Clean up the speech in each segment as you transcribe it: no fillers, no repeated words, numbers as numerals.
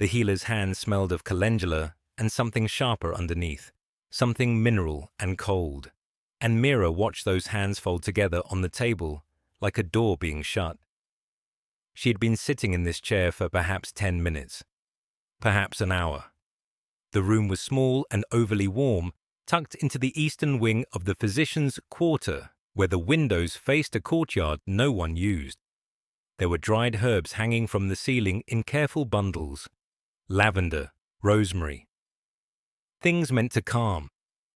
The healer's hand smelled of calendula and something sharper underneath, something mineral and cold. And Mira watched those hands fold together on the table like a door being shut. She had been sitting in this chair for perhaps 10 minutes, perhaps an hour. The room was small and overly warm, tucked into the eastern wing of the physician's quarter, where the windows faced a courtyard no one used. There were dried herbs hanging from the ceiling in careful bundles. Lavender, rosemary. Things meant to calm.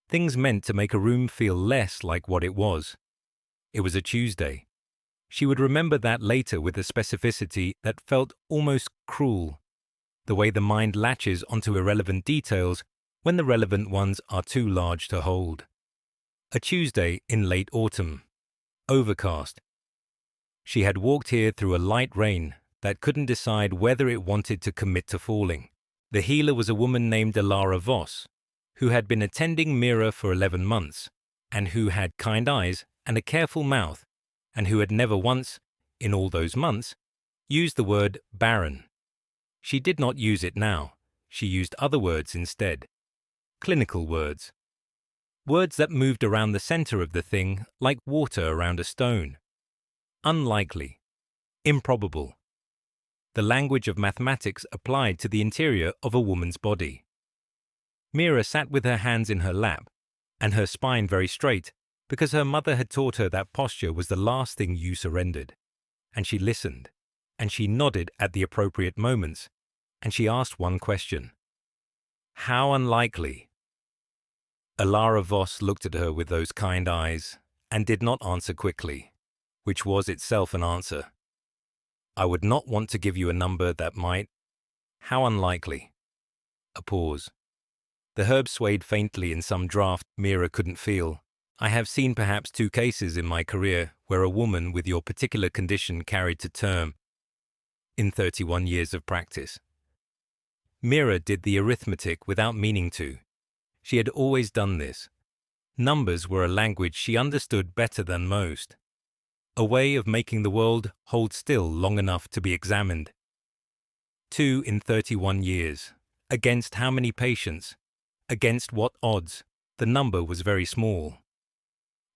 Things meant to make a room feel less like what it was. It was a Tuesday. She would remember that later with a specificity that felt almost cruel. The way the mind latches onto irrelevant details when the relevant ones are too large to hold. A Tuesday in late autumn. Overcast. She had walked here through a light rain that couldn't decide whether it wanted to commit to falling. The healer was a woman named Alara Voss, who had been attending Mira for 11 months, and who had kind eyes and a careful mouth, and who had never once, in all those months, used the word barren. She did not use it now. She used other words instead. Clinical words. Words that moved around the center of the thing like water around a stone. Unlikely. Improbable. The language of mathematics applied to the interior of a woman's body. Mira sat with her hands in her lap, and her spine very straight, because her mother had taught her that posture was the last thing you surrendered. And she listened, and she nodded at the appropriate moments, and she asked one question. How unlikely? Alara Voss looked at her with those kind eyes, and did not answer quickly, which was itself an answer. I would not want to give you a number that might. How unlikely? A pause. The herb swayed faintly in some draft Mira couldn't feel. I have seen perhaps 2 cases in my career where a woman with your particular condition carried to term in 31 years of practice. Mira did the arithmetic without meaning to. She had always done this. Numbers were a language she understood better than most. A way of making the world hold still long enough to be examined. 2 in 31 years. Against how many patients? Against what odds? The number was very small.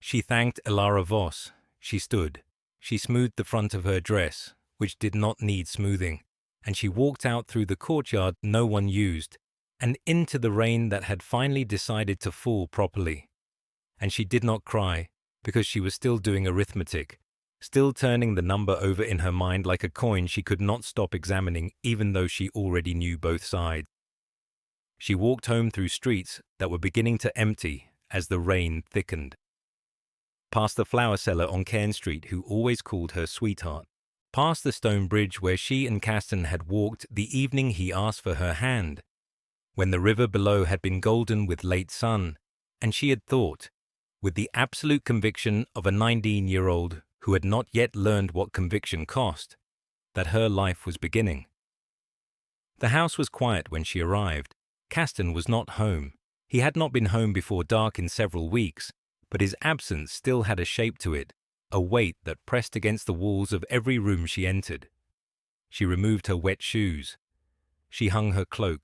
She thanked Alara Voss. She stood. She smoothed the front of her dress, which did not need smoothing, and she walked out through the courtyard no one used, and into the rain that had finally decided to fall properly. And she did not cry, because she was still doing arithmetic, still turning the number over in her mind like a coin she could not stop examining even though she already knew both sides. She walked home through streets that were beginning to empty as the rain thickened. Past the flower seller on Cairn Street who always called her sweetheart. Past the stone bridge where she and Caston had walked the evening he asked for her hand, when the river below had been golden with late sun, and she had thought, with the absolute conviction of a 19-year-old who had not yet learned what conviction cost, that her life was beginning. The house was quiet when she arrived. Caston was not home. He had not been home before dark in several weeks, but his absence still had a shape to it, a weight that pressed against the walls of every room she entered. She removed her wet shoes. She hung her cloak.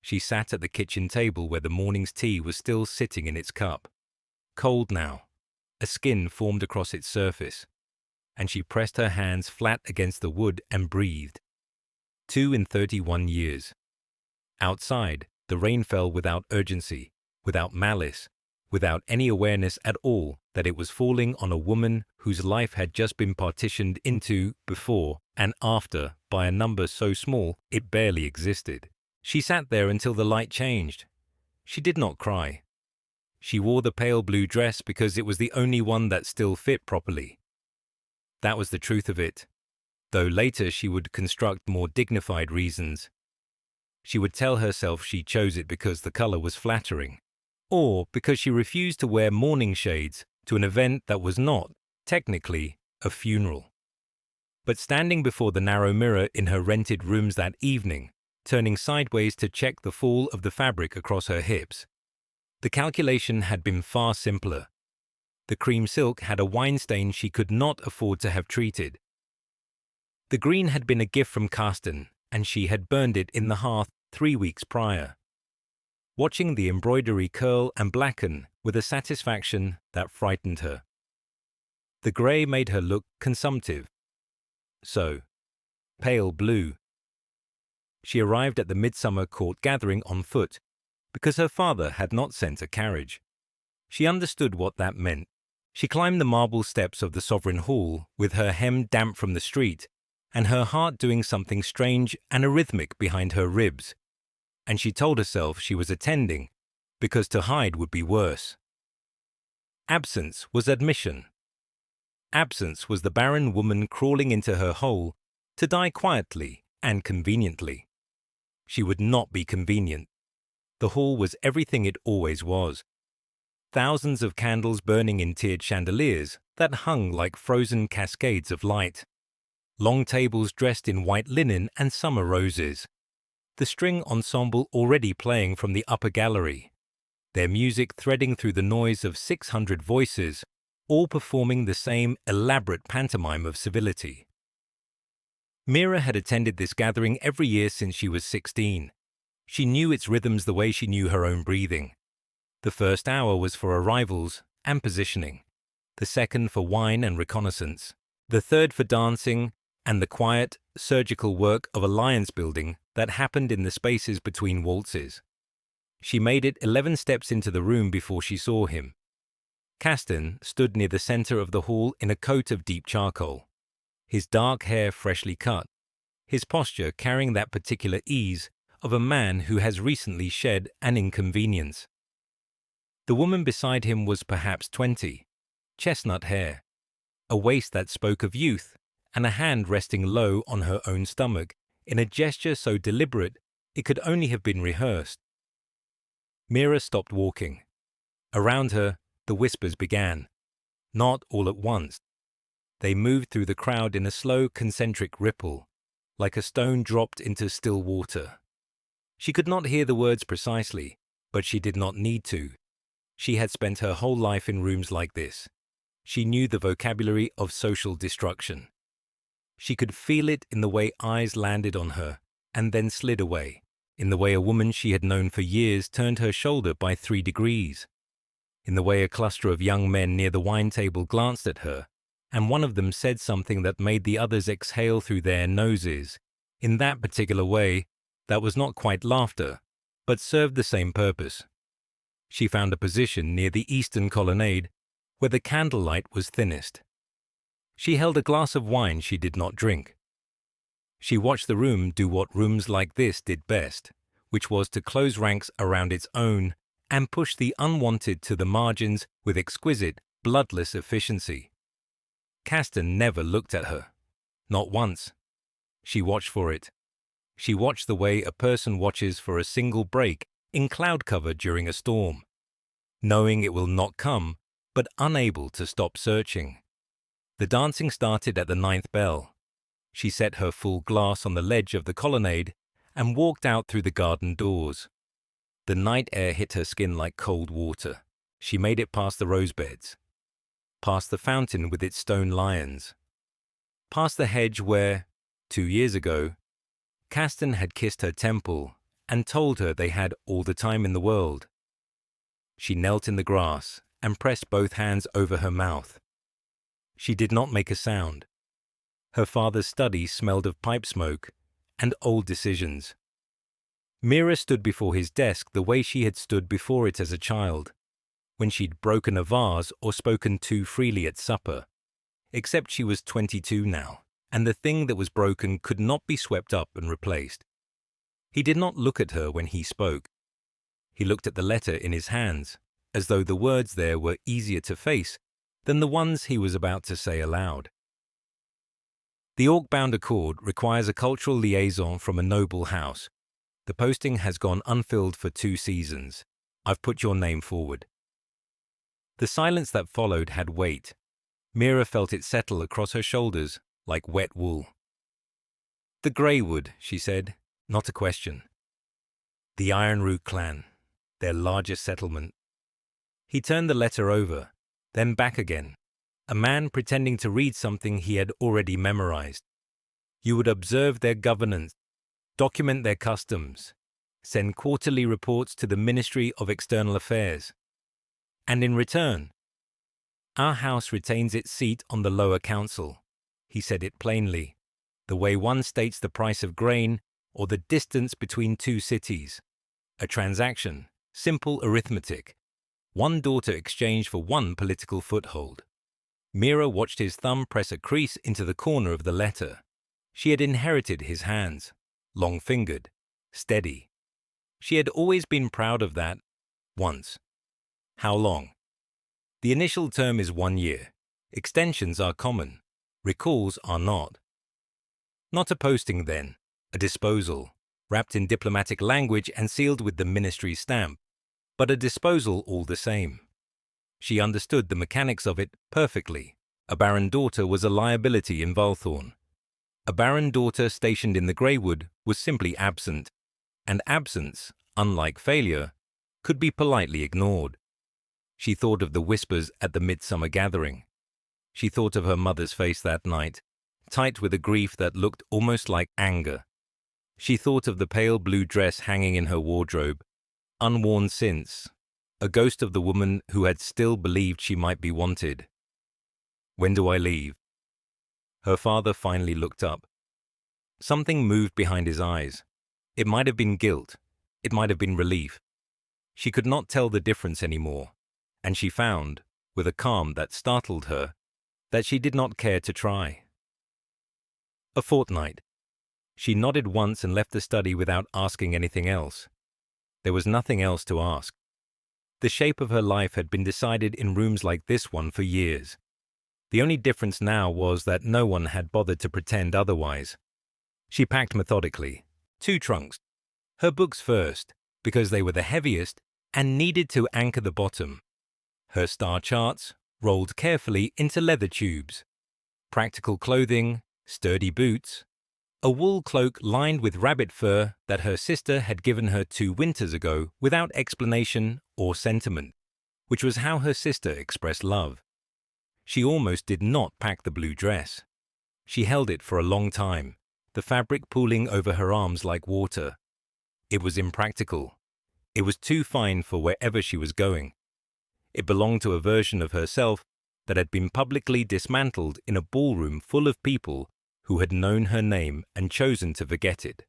She sat at the kitchen table where the morning's tea was still sitting in its cup. Cold now. A skin formed across its surface, and she pressed her hands flat against the wood and breathed. 2 in 31 years. Outside, the rain fell without urgency, without malice, without any awareness at all that it was falling on a woman whose life had just been partitioned into before and after by a number so small it barely existed. She sat there until the light changed. She did not cry. She wore the pale blue dress because it was the only one that still fit properly. That was the truth of it, though later she would construct more dignified reasons. She would tell herself she chose it because the color was flattering, or because she refused to wear mourning shades to an event that was not, technically, a funeral. But standing before the narrow mirror in her rented rooms that evening, turning sideways to check the fall of the fabric across her hips, the calculation had been far simpler. The cream silk had a wine stain she could not afford to have treated. The green had been a gift from Caston, and she had burned it in the hearth 3 weeks prior, watching the embroidery curl and blacken with a satisfaction that frightened her. The grey made her look consumptive. So, pale blue. She arrived at the midsummer court gathering on foot, because her father had not sent a carriage. She understood what that meant. She climbed the marble steps of the sovereign hall with her hem damp from the street, and her heart doing something strange and arrhythmic behind her ribs, and she told herself she was attending, because to hide would be worse. Absence was admission. Absence was the barren woman crawling into her hole to die quietly and conveniently. She would not be convenient. The hall was everything it always was. Thousands of candles burning in tiered chandeliers that hung like frozen cascades of light. Long tables dressed in white linen and summer roses. The string ensemble already playing from the upper gallery. Their music threading through the noise of 600 voices, all performing the same elaborate pantomime of civility. Mira had attended this gathering every year since she was 16. She knew its rhythms the way she knew her own breathing. The first hour was for arrivals and positioning, the second for wine and reconnaissance, the third for dancing and the quiet, surgical work of alliance building that happened in the spaces between waltzes. She made it 11 steps into the room before she saw him. Caston stood near the center of the hall in a coat of deep charcoal, his dark hair freshly cut, his posture carrying that particular ease of a man who has recently shed an inconvenience. The woman beside him was perhaps 20, chestnut hair, a waist that spoke of youth, and a hand resting low on her own stomach in a gesture so deliberate it could only have been rehearsed. Mira stopped walking. Around her, the whispers began, not all at once. They moved through the crowd in a slow, concentric ripple, like a stone dropped into still water. She could not hear the words precisely, but she did not need to. She had spent her whole life in rooms like this. She knew the vocabulary of social destruction. She could feel it in the way eyes landed on her and then slid away, in the way a woman she had known for years turned her shoulder by 3 degrees, in the way a cluster of young men near the wine table glanced at her, and one of them said something that made the others exhale through their noses, in that particular way that was not quite laughter, but served the same purpose. She found a position near the eastern colonnade, where the candlelight was thinnest. She held a glass of wine she did not drink. She watched the room do what rooms like this did best, which was to close ranks around its own and push the unwanted to the margins with exquisite, bloodless efficiency. Caston never looked at her. Not once. She watched for it. She watched the way a person watches for a single break in cloud cover during a storm, knowing it will not come, but unable to stop searching. The dancing started at the 9th bell. She set her full glass on the ledge of the colonnade and walked out through the garden doors. The night air hit her skin like cold water. She made it past the rose beds, past the fountain with its stone lions, past the hedge where, 2 years ago, Caston had kissed her temple and told her they had all the time in the world. She knelt in the grass and pressed both hands over her mouth. She did not make a sound. Her father's study smelled of pipe smoke and old decisions. Mira stood before his desk the way she had stood before it as a child, when she'd broken a vase or spoken too freely at supper, except she was 22 now, and the thing that was broken could not be swept up and replaced. He did not look at her when he spoke. He looked at the letter in his hands, as though the words there were easier to face than the ones he was about to say aloud. The Orc-bound Accord requires a cultural liaison from a noble house. The posting has gone unfilled for 2 seasons. I've put your name forward. The silence that followed had weight. Mira felt it settle across her shoulders like wet wool. The Greywood, she said, not a question. The Ironroot clan, their largest settlement. He turned the letter over, then back again, a man pretending to read something he had already memorized. You would observe their governance. document their customs, send quarterly reports to the Ministry of External Affairs. And in return, our house retains its seat on the lower council. He said it plainly, the way one states the price of grain or the distance between two cities. A transaction, simple arithmetic. One daughter exchanged for one political foothold. Mira watched his thumb press a crease into the corner of the letter. She had inherited his hands, long-fingered, steady. She had always been proud of that. Once. How long? The initial term is 1 year. Extensions are common. Recalls are not. Not a posting then, a disposal, wrapped in diplomatic language and sealed with the ministry's stamp, but a disposal all the same. She understood the mechanics of it perfectly. A barren daughter was a liability in Valthorn. A barren daughter stationed in the Greywood was simply absent, and absence, unlike failure, could be politely ignored. She thought of the whispers at the midsummer gathering. She thought of her mother's face that night, tight with a grief that looked almost like anger. She thought of the pale blue dress hanging in her wardrobe, unworn since, a ghost of the woman who had still believed she might be wanted. When do I leave? Her father finally looked up. Something moved behind his eyes. It might have been guilt. It might have been relief. She could not tell the difference anymore, and she found, with a calm that startled her, that she did not care to try. A fortnight. She nodded once and left the study without asking anything else. There was nothing else to ask. The shape of her life had been decided in rooms like this one for years. The only difference now was that no one had bothered to pretend otherwise. She packed methodically. 2 trunks. Her books first, because they were the heaviest and needed to anchor the bottom. Her star charts, rolled carefully into leather tubes. Practical clothing, sturdy boots, a wool cloak lined with rabbit fur that her sister had given her 2 winters ago without explanation or sentiment, which was how her sister expressed love. She almost did not pack the blue dress. She held it for a long time, the fabric pooling over her arms like water. It was impractical. It was too fine for wherever she was going. It belonged to a version of herself that had been publicly dismantled in a ballroom full of people who had known her name and chosen to forget it.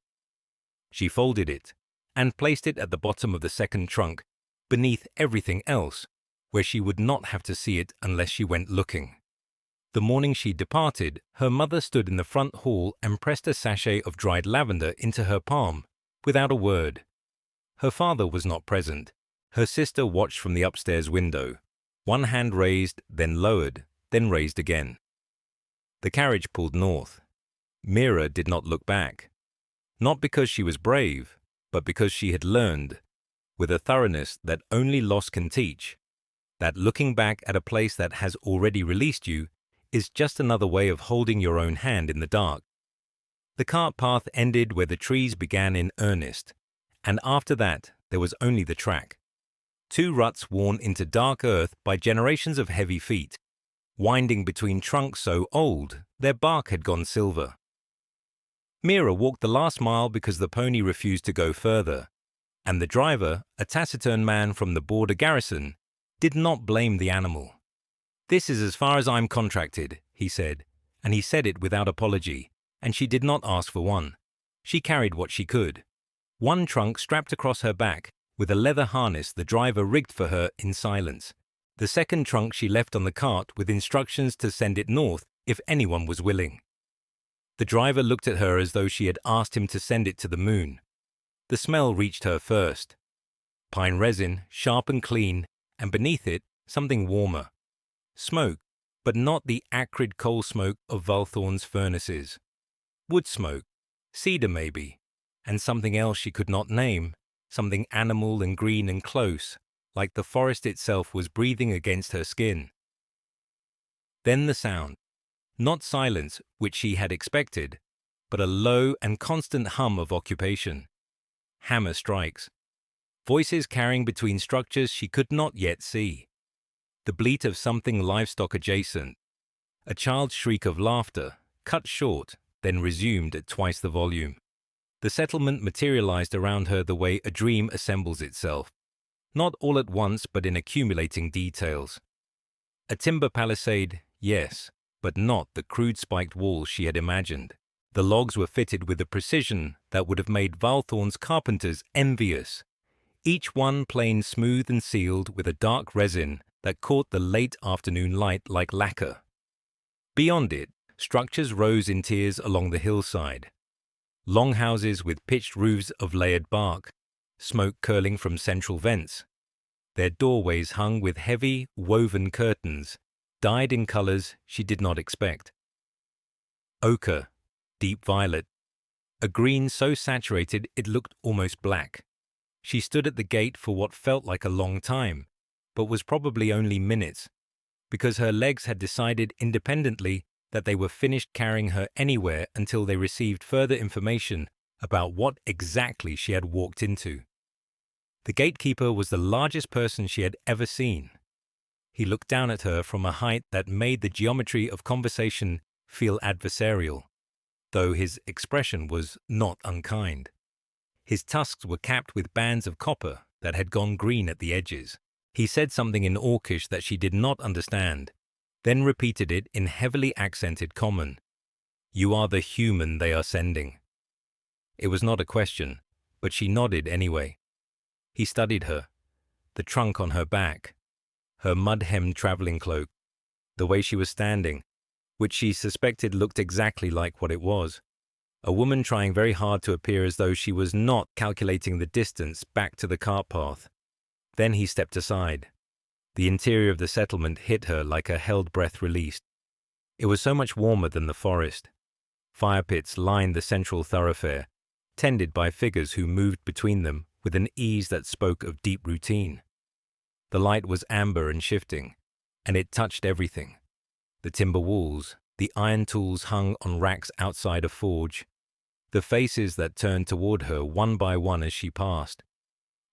She folded it and placed it at the bottom of the second trunk, beneath everything else, where she would not have to see it unless she went looking. The morning she departed, her mother stood in the front hall and pressed a sachet of dried lavender into her palm, without a word. Her father was not present. Her sister watched from the upstairs window, one hand raised, then lowered, then raised again. The carriage pulled north. Mira did not look back, not because she was brave, but because she had learned, with a thoroughness that only loss can teach, that looking back at a place that has already released you is just another way of holding your own hand in the dark. The cart path ended where the trees began in earnest, and after that there was only the track. 2 ruts worn into dark earth by generations of heavy feet, winding between trunks so old their bark had gone silver. Mira walked the last mile because the pony refused to go further, and the driver, a taciturn man from the border garrison, did not blame the animal. "This is as far as I'm contracted," he said, and he said it without apology, and she did not ask for one. She carried what she could. 1 trunk strapped across her back, with a leather harness the driver rigged for her in silence. The second trunk she left on the cart with instructions to send it north if anyone was willing. The driver looked at her as though she had asked him to send it to the moon. The smell reached her first. Pine resin, sharp and clean, and beneath it, something warmer. Smoke, but not the acrid coal smoke of Valthorn's furnaces. Wood smoke, cedar maybe, and something else she could not name, something animal and green and close, like the forest itself was breathing against her skin. Then the sound. Not silence, which she had expected, but a low and constant hum of occupation. Hammer strikes. Voices carrying between structures she could not yet see. The bleat of something livestock adjacent. A child's shriek of laughter, cut short, then resumed at twice the volume. The settlement materialized around her the way a dream assembles itself, not all at once but in accumulating details. A timber palisade, yes, but not the crude spiked walls she had imagined. The logs were fitted with a precision that would have made Valthorne's carpenters envious, each one planed smooth and sealed with a dark resin that caught the late afternoon light like lacquer. Beyond it, structures rose in tiers along the hillside. Longhouses with pitched roofs of layered bark, smoke curling from central vents. Their doorways hung with heavy, woven curtains, dyed in colors she did not expect. Ochre, deep violet, a green so saturated it looked almost black. She stood at the gate for what felt like a long time, but was probably only minutes, because her legs had decided independently that they were finished carrying her anywhere until they received further information about what exactly she had walked into. The gatekeeper was the largest person she had ever seen. He looked down at her from a height that made the geometry of conversation feel adversarial, though his expression was not unkind. His tusks were capped with bands of copper that had gone green at the edges. He said something in Orcish that she did not understand, then repeated it in heavily accented Common. "You are the human they are sending." It was not a question, but she nodded anyway. He studied her, the trunk on her back, her mud-hemmed traveling cloak, the way she was standing, which she suspected looked exactly like what it was. A woman trying very hard to appear as though she was not calculating the distance back to the cart path. Then he stepped aside. The interior of the settlement hit her like a held breath released. It was so much warmer than the forest. Fire pits lined the central thoroughfare, tended by figures who moved between them with an ease that spoke of deep routine. The light was amber and shifting, and it touched everything. The timber walls, the iron tools hung on racks outside a forge, the faces that turned toward her one by one as she passed.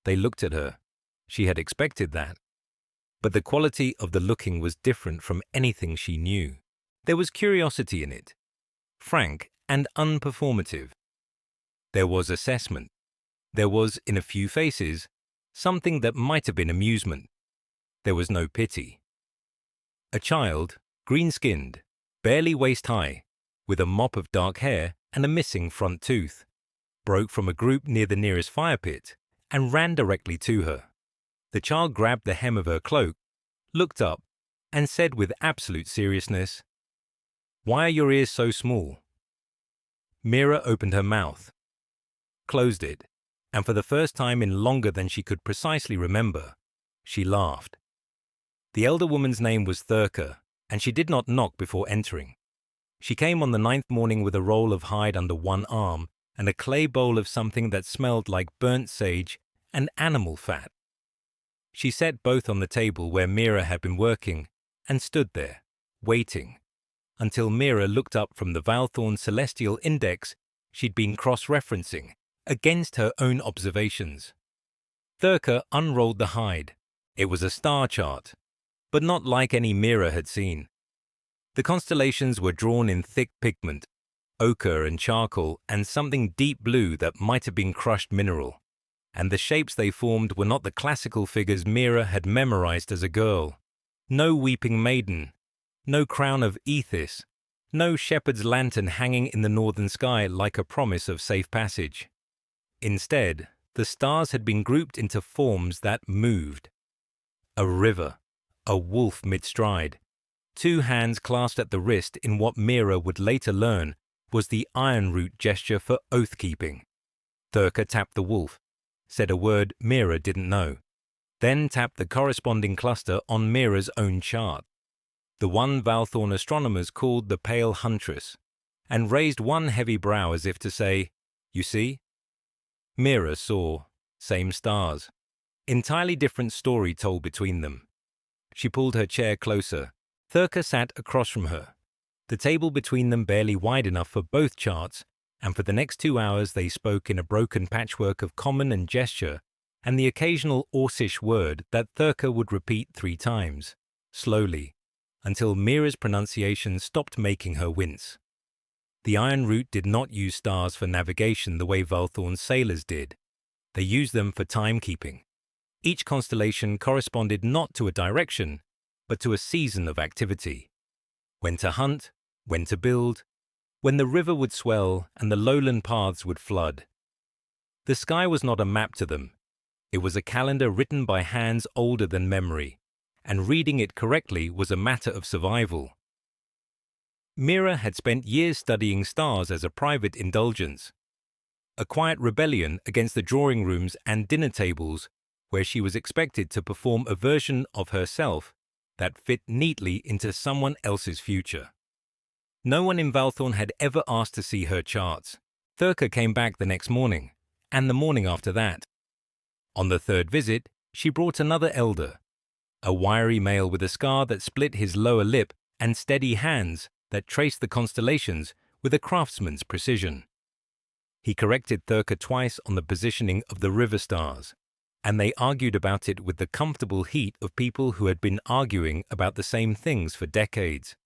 They looked at her. She had expected that. But the quality of the looking was different from anything she knew. There was curiosity in it, frank and unperformative. There was assessment. There was, in a few faces, something that might have been amusement. There was no pity. A child, green-skinned, barely waist-high, with a mop of dark hair and a missing front tooth, broke from a group near the nearest fire pit and ran directly to her. The child grabbed the hem of her cloak, looked up, and said with absolute seriousness, "Why are your ears so small?" Mira opened her mouth, closed it, and for the first time in longer than she could precisely remember, she laughed. The elder woman's name was Thurka, and she did not knock before entering. She came on the 9th morning with a roll of hide under one arm and a clay bowl of something that smelled like burnt sage and animal fat. She set both on the table where Mira had been working and stood there, waiting, until Mira looked up from the Valthorne Celestial Index she'd been cross-referencing against her own observations. Thurka unrolled the hide. It was a star chart, but not like any Mira had seen. The constellations were drawn in thick pigment, ochre and charcoal and something deep blue that might have been crushed mineral. And the shapes they formed were not the classical figures Mira had memorized as a girl. No weeping maiden, no crown of Ethis, no shepherd's lantern hanging in the northern sky like a promise of safe passage. Instead, the stars had been grouped into forms that moved. A river, a wolf mid-stride, two hands clasped at the wrist in what Mira would later learn was the iron root gesture for oath-keeping. Thurka tapped the wolf, said a word Mira didn't know, then tapped the corresponding cluster on Mira's own chart, the one Valthorne astronomers called the Pale Huntress, and raised one heavy brow as if to say, "You see?" Mira saw. Same stars. Entirely different story told between them. She pulled her chair closer. Thurka sat across from her, the table between them barely wide enough for both charts, and for the next 2 hours they spoke in a broken patchwork of common and gesture and the occasional Orcish word that Thurka would repeat 3 times, slowly, until Mira's pronunciation stopped making her wince. The Iron Route did not use stars for navigation the way Valthorn's sailors did. They used them for timekeeping. Each constellation corresponded not to a direction, but to a season of activity. When to hunt, when to build, when the river would swell and the lowland paths would flood. The sky was not a map to them. It was a calendar written by hands older than memory, and reading it correctly was a matter of survival. Mira had spent years studying stars as a private indulgence, a quiet rebellion against the drawing rooms and dinner tables where she was expected to perform a version of herself that fit neatly into someone else's future. No one in Valthorn had ever asked to see her charts. Thurka came back the next morning, and the morning after that. On the third visit, she brought another elder, a wiry male with a scar that split his lower lip and steady hands that traced the constellations with a craftsman's precision. He corrected Thurka twice on the positioning of the river stars, and they argued about it with the comfortable heat of people who had been arguing about the same things for decades.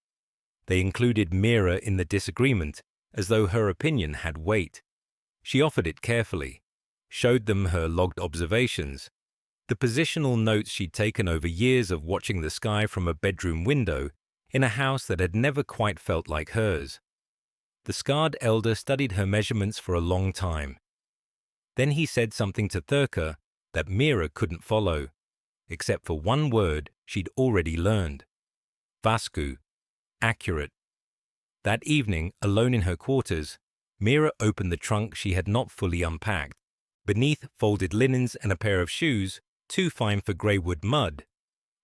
They included Mira in the disagreement as though her opinion had weight. She offered it carefully, showed them her logged observations, the positional notes she'd taken over years of watching the sky from a bedroom window in a house that had never quite felt like hers. The scarred elder studied her measurements for a long time. Then he said something to Thurka that Mira couldn't follow, except for one word she'd already learned. Vasku, accurate. That evening, alone in her quarters, Mira opened the trunk she had not fully unpacked. Beneath folded linens and a pair of shoes, too fine for greywood mud,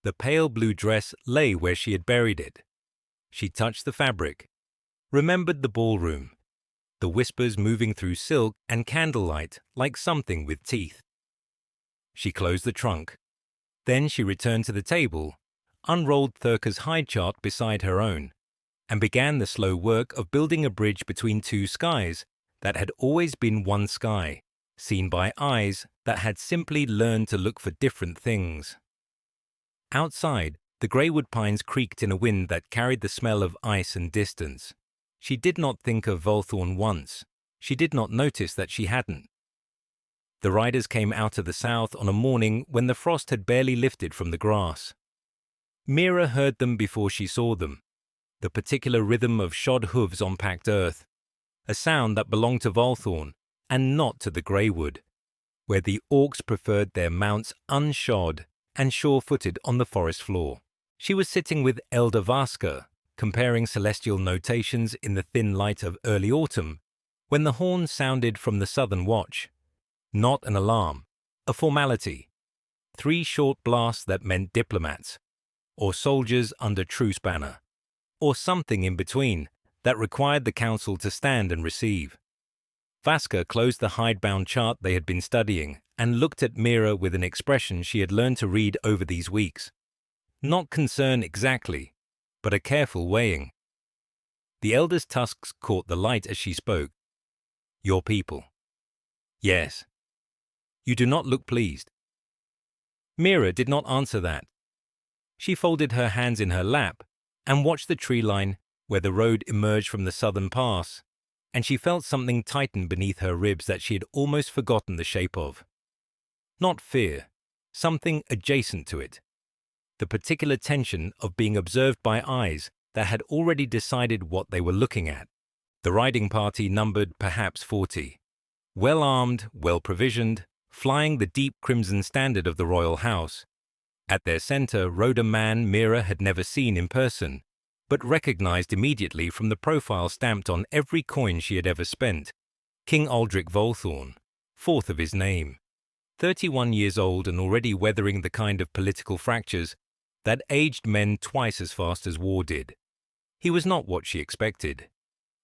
the pale blue dress lay where she had buried it. She touched the fabric, remembered the ballroom, the whispers moving through silk and candlelight like something with teeth. She closed the trunk. Then she returned to the table, unrolled Thurka's hide chart beside her own, and began the slow work of building a bridge between two skies that had always been one sky, seen by eyes that had simply learned to look for different things. Outside, the greywood pines creaked in a wind that carried the smell of ice and distance. She did not think of Volthorn once. She did not notice that she hadn't. The riders came out of the south on a morning when the frost had barely lifted from the grass. Mira heard them before she saw them, the particular rhythm of shod hooves on packed earth, a sound that belonged to Volthorn and not to the greywood, where the orcs preferred their mounts unshod and sure-footed on the forest floor. She was sitting with Elder Vaska, comparing celestial notations in the thin light of early autumn, when the horn sounded from the southern watch. Not an alarm, a formality. 3 short blasts that meant diplomats, or soldiers under truce banner, or something in between that required the council to stand and receive. Vaska closed the hidebound chart they had been studying and looked at Mira with an expression she had learned to read over these weeks. Not concern exactly, but a careful weighing. The elder's tusks caught the light as she spoke. Your people. Yes. You do not look pleased. Mira did not answer that. She folded her hands in her lap and watched the tree line where the road emerged from the southern pass, and she felt something tighten beneath her ribs that she had almost forgotten the shape of. Not fear, something adjacent to it. The particular tension of being observed by eyes that had already decided what they were looking at. The riding party numbered perhaps 40. Well-armed, well-provisioned, flying the deep crimson standard of the royal house. At their center rode a man Mira had never seen in person, but recognized immediately from the profile stamped on every coin she had ever spent. King Aldric Volthorn, 4th of his name. 31 years old and already weathering the kind of political fractures that aged men twice as fast as war did. He was not what she expected.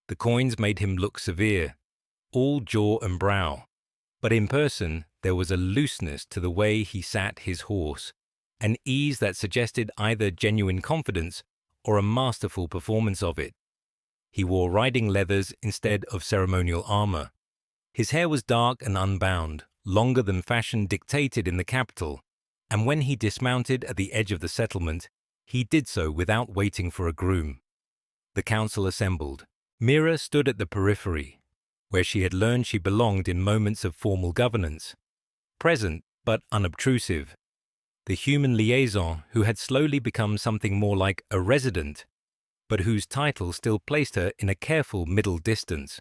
The coins made him look severe, all jaw and brow, but in person there was a looseness to the way he sat his horse, an ease that suggested either genuine confidence or a masterful performance of it. He wore riding leathers instead of ceremonial armor. His hair was dark and unbound, longer than fashion dictated in the capital, and when he dismounted at the edge of the settlement, he did so without waiting for a groom. The council assembled, Mira stood at the periphery, where she had learned she belonged in moments of formal governance, present but unobtrusive, the human liaison who had slowly become something more like a resident, but whose title still placed her in a careful middle distance.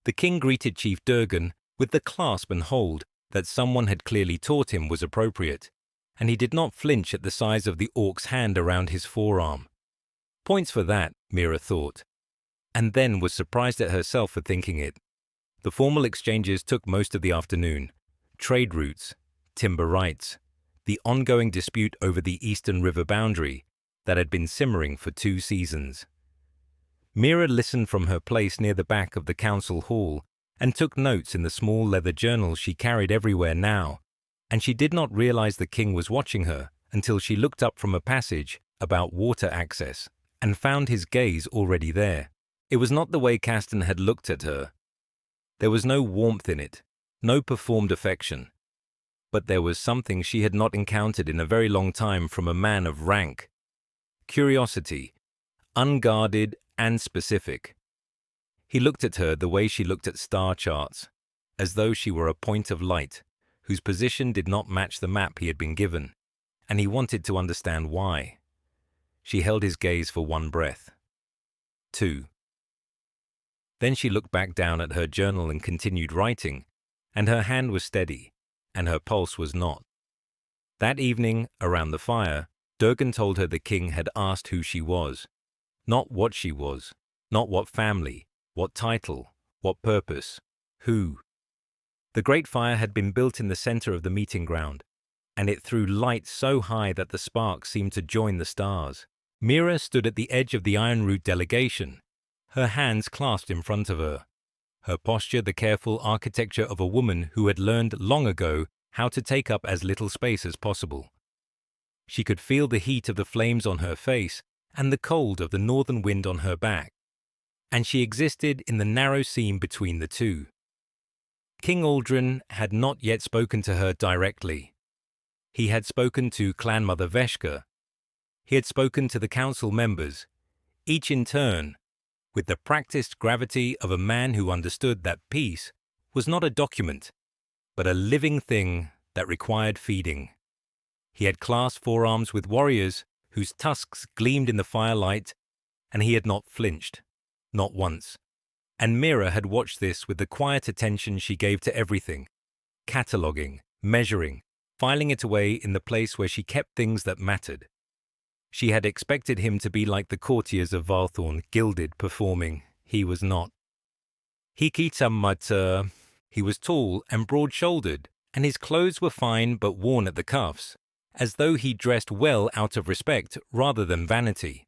The king greeted Chief Durgan with the clasp and hold that someone had clearly taught him was appropriate, and he did not flinch at the size of the orc's hand around his forearm. Points for that, Mira thought, and then was surprised at herself for thinking it. The formal exchanges took most of the afternoon. Trade routes, timber rights, the ongoing dispute over the eastern river boundary that had been simmering for 2 seasons. Mira listened from her place near the back of the council hall and took notes in the small leather journal she carried everywhere now, and she did not realize the king was watching her until she looked up from a passage about water access and found his gaze already there. It was not the way Caston had looked at her. There was no warmth in it, no performed affection. But there was something she had not encountered in a very long time from a man of rank. Curiosity, unguarded and specific. He looked at her the way she looked at star charts, as though she were a point of light, whose position did not match the map he had been given, and he wanted to understand why. She held his gaze for 1 breath. 2. Then she looked back down at her journal and continued writing, and her hand was steady, and her pulse was not. That evening, around the fire, Durgan told her the king had asked who she was. Not what she was, not what family, what title, what purpose, who. The great fire had been built in the center of the meeting ground, and it threw light so high that the sparks seemed to join the stars. Mira stood at the edge of the Iron Root delegation, her hands clasped in front of her, her posture the careful architecture of a woman who had learned long ago how to take up as little space as possible. She could feel the heat of the flames on her face and the cold of the northern wind on her back, and she existed in the narrow seam between the two. King Aldrin had not yet spoken to her directly. He had spoken to Clan Mother Veshka. He had spoken to the council members, each in turn, with the practiced gravity of a man who understood that peace was not a document, but a living thing that required feeding. He had clasped forearms with warriors whose tusks gleamed in the firelight, and he had not flinched, not once. And Mira had watched this with the quiet attention she gave to everything, cataloguing, measuring, filing it away in the place where she kept things that mattered. She had expected him to be like the courtiers of Valthorn, gilded, performing. He was not. He was tall and broad-shouldered, and his clothes were fine but worn at the cuffs, as though he dressed well out of respect rather than vanity.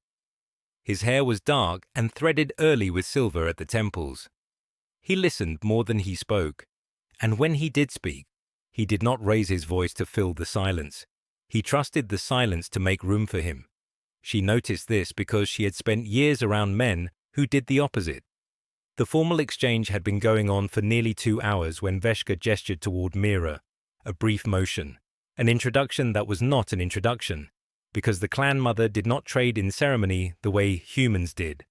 His hair was dark and threaded early with silver at the temples. He listened more than he spoke, and when he did speak, he did not raise his voice to fill the silence. He trusted the silence to make room for him. She noticed this because she had spent years around men who did the opposite. The formal exchange had been going on for nearly 2 hours when Veshka gestured toward Mira, a brief motion, an introduction that was not an introduction, because the clan mother did not trade in ceremony the way humans did.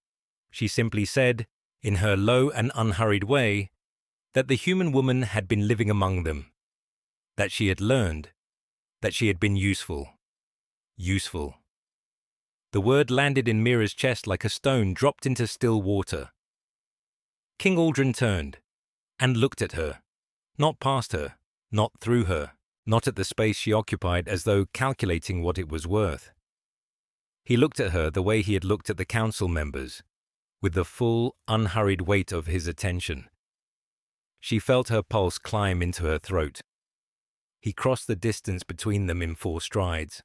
She simply said, in her low and unhurried way, that the human woman had been living among them, that she had learned, that she had been useful. Useful. The word landed in Mira's chest like a stone dropped into still water. King Aldrin turned and looked at her, not past her, not through her, not at the space she occupied as though calculating what it was worth. He looked at her the way he had looked at the council members, with the full, unhurried weight of his attention. She felt her pulse climb into her throat. He crossed the distance between them in 4 strides.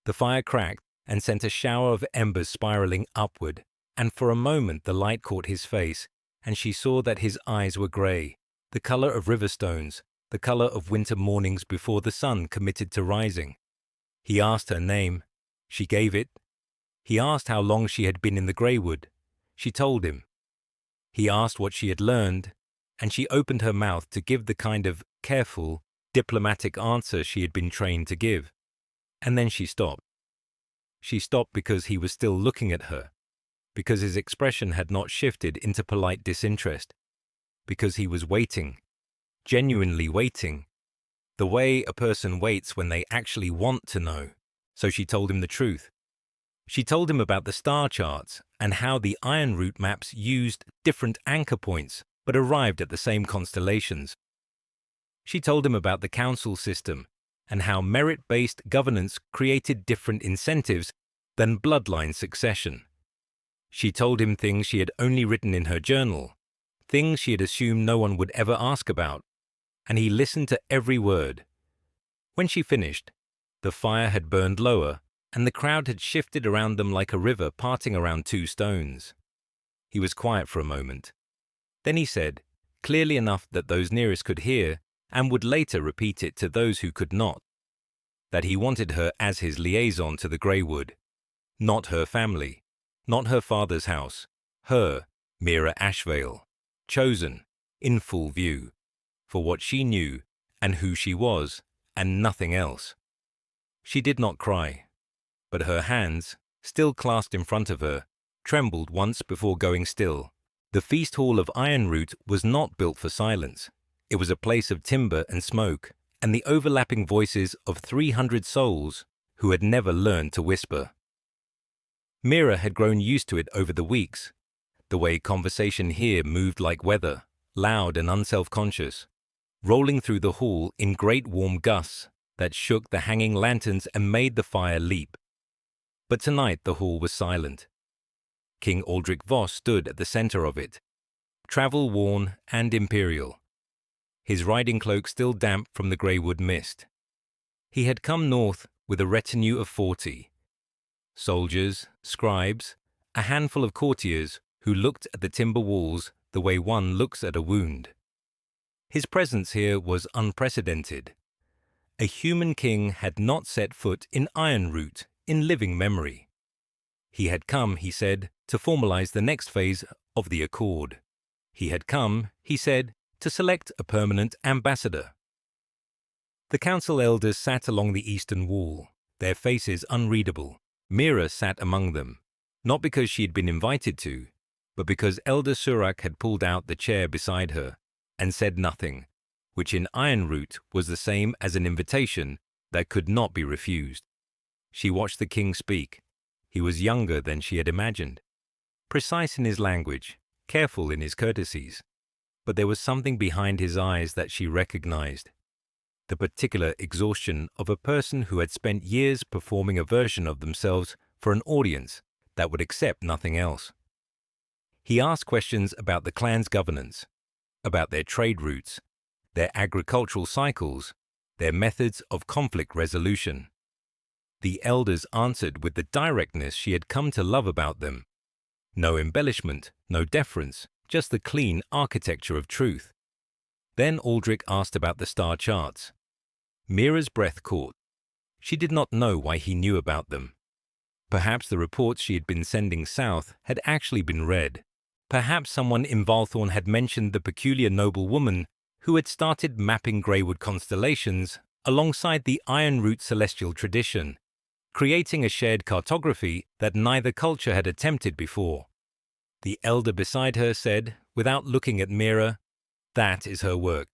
The fire cracked and sent a shower of embers spiraling upward, and for a moment the light caught his face, and she saw that his eyes were grey, the colour of river stones, the colour of winter mornings before the sun committed to rising. He asked her name. She gave it. He asked how long she had been in the Greywood. She told him. He asked what she had learned, and she opened her mouth to give the kind of careful, diplomatic answer she had been trained to give. And then she stopped. She stopped because he was still looking at her, because his expression had not shifted into polite disinterest, because he was waiting, genuinely waiting, the way a person waits when they actually want to know. So she told him the truth. She told him about the star charts and how the iron route maps used different anchor points but arrived at the same constellations. She told him about the council system and how merit-based governance created different incentives than bloodline succession. She told him things she had only written in her journal, things she had assumed no one would ever ask about, and he listened to every word. When she finished, the fire had burned lower, and the crowd had shifted around them like a river parting around two stones. He was quiet for a moment. Then he said, clearly enough that those nearest could hear, and would later repeat it to those who could not, that he wanted her as his liaison to the Greywood, not her family, not her father's house, her, Mira Ashvale, chosen, in full view, for what she knew and who she was, and nothing else. She did not cry, but her hands, still clasped in front of her, trembled once before going still. The feast hall of Iron Root was not built for silence. It was a place of timber and smoke, and the overlapping voices of 300 souls who had never learned to whisper. Mira had grown used to it over the weeks, the way conversation here moved like weather, loud and unself-conscious, rolling through the hall in great warm gusts that shook the hanging lanterns and made the fire leap. But tonight the hall was silent. King Aldrich Voss stood at the center of it, travel-worn and imperial, his riding cloak still damp from the Greywood mist. He had come north with a retinue of 40, soldiers, scribes, a handful of courtiers who looked at the timber walls the way one looks at a wound. His presence here was unprecedented. A human king had not set foot in Iron Root in living memory. He had come, he said, to formalize the next phase of the accord. He had come, he said, to select a permanent ambassador. The council elders sat along the eastern wall, their faces unreadable. Mira sat among them, not because she had been invited to, but because Elder Surak had pulled out the chair beside her and said nothing, which in Iron Root was the same as an invitation that could not be refused. She watched the king speak. He was younger than she had imagined, precise in his language, careful in his courtesies, but there was something behind his eyes that she recognized, the particular exhaustion of a person who had spent years performing a version of themselves for an audience that would accept nothing else. He asked questions about the clan's governance, about their trade routes, their agricultural cycles, their methods of conflict resolution. The elders answered with the directness she had come to love about them. No embellishment, no deference, just the clean architecture of truth. Then Aldrich asked about the star charts. Mira's breath caught. She did not know why he knew about them. Perhaps the reports she had been sending south had actually been read. Perhaps someone in Valthorn had mentioned the peculiar noble woman who had started mapping Greywood constellations alongside the Iron Root celestial tradition, creating a shared cartography that neither culture had attempted before. The elder beside her said, without looking at Mira, "That is her work."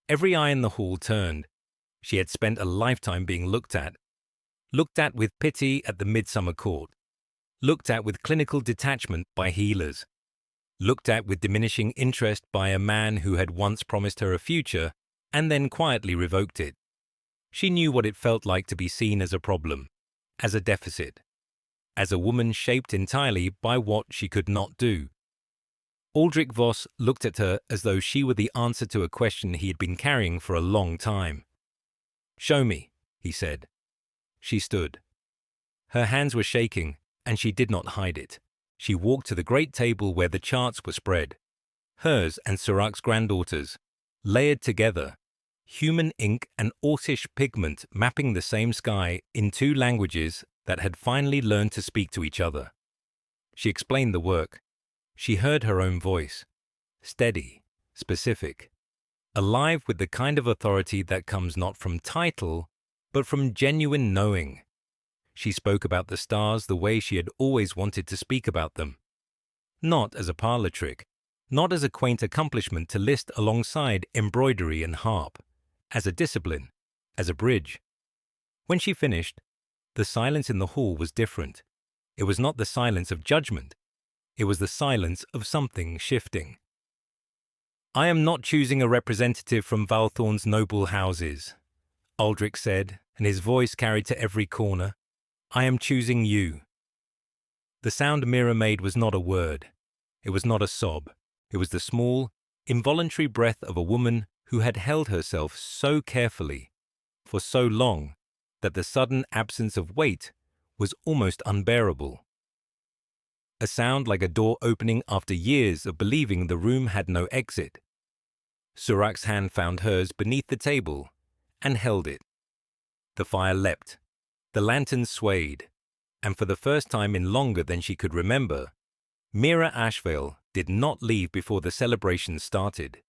Every eye in the hall turned. She had spent a lifetime being looked at with pity at the midsummer court, looked at with clinical detachment by healers, looked at with diminishing interest by a man who had once promised her a future and then quietly revoked it. She knew what it felt like to be seen as a problem, as a deficit, as a woman shaped entirely by what she could not do. Aldrich Voss looked at her as though she were the answer to a question he had been carrying for a long time. "Show me," he said. She stood. Her hands were shaking, and she did not hide it. She walked to the great table where the charts were spread, hers and Surak's granddaughter's, layered together, human ink and Orcish pigment mapping the same sky in two languages that had finally learned to speak to each other. She explained the work. She heard her own voice, steady, specific, alive with the kind of authority that comes not from title, but from genuine knowing. She spoke about the stars the way she had always wanted to speak about them. Not as a parlor trick, not as a quaint accomplishment to list alongside embroidery and harp, as a discipline, as a bridge. When she finished, the silence in the hall was different. It was not the silence of judgment. It was the silence of something shifting. "I am not choosing a representative from Valthorn's noble houses," Aldrich said, and his voice carried to every corner. "I am choosing you." The sound Mira made was not a word. It was not a sob. It was the small, involuntary breath of a woman who had held herself so carefully, for so long, that the sudden absence of weight was almost unbearable. A sound like a door opening after years of believing the room had no exit. Surak's hand found hers beneath the table and held it. The fire leapt. The lantern swayed. And for the first time in longer than she could remember, Mira Ashvale did not leave before the celebration started.